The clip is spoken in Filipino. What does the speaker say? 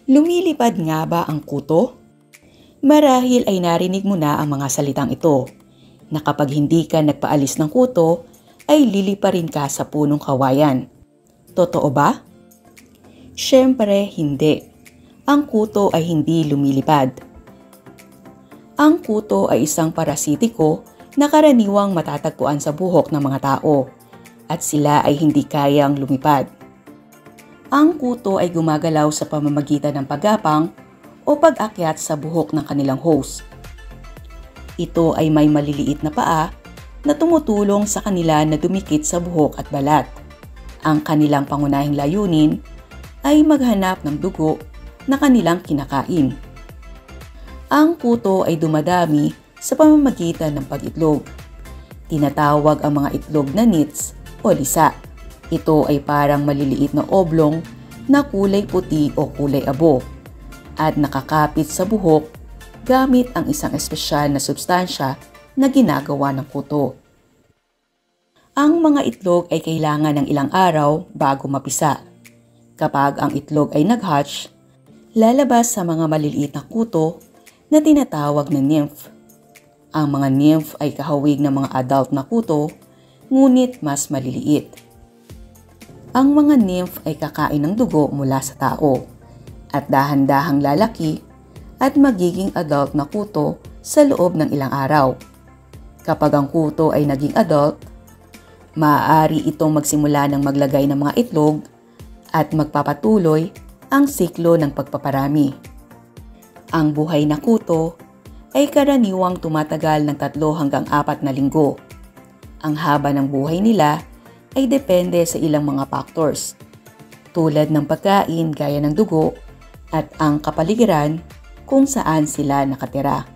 Lumilipad nga ba ang kuto? Marahil ay narinig mo na ang mga salitang ito, na kapag hindi ka nagpaalis ng kuto, ay liliparin ka sa punong kawayan. Totoo ba? Siyempre hindi. Ang kuto ay hindi lumilipad. Ang kuto ay isang parasitiko na karaniwang matatagpuan sa buhok ng mga tao at sila ay hindi kayang lumipad. Ang kuto ay gumagalaw sa pamamagitan ng paggapang o pag-akyat sa buhok ng kanilang host. Ito ay may maliliit na paa na tumutulong sa kanila na dumikit sa buhok at balat. Ang kanilang pangunahing layunin ay maghanap ng dugo na kanilang kinakain. Ang kuto ay dumadami sa pamamagitan ng pag-itlog. Tinatawag ang mga itlog na nits o lisa. Ito ay parang maliliit na oblong na kulay puti o kulay abo at nakakapit sa buhok gamit ang isang espesyal na substansya na ginagawa ng kuto. Ang mga itlog ay kailangan ng ilang araw bago mapisa. Kapag ang itlog ay nag-hatch, lalabas sa mga maliliit na kuto na tinatawag na nymph. Ang mga nymph ay kahawig ng mga adult na kuto, ngunit mas maliliit. Ang mga nymph ay kakain ng dugo mula sa tao at dahan-dahang lalaki at magiging adult na kuto sa loob ng ilang araw. Kapag ang kuto ay naging adult, maaari itong magsimula ng maglagay ng mga itlog at magpapatuloy ang siklo ng pagpaparami. Ang buhay na kuto ay karaniwang tumatagal ng 3 hanggang 4 na linggo. Ang haba ng buhay nila ay depende sa ilang mga factors, tulad ng pagkain gaya ng dugo at ang kapaligiran kung saan sila nakatira.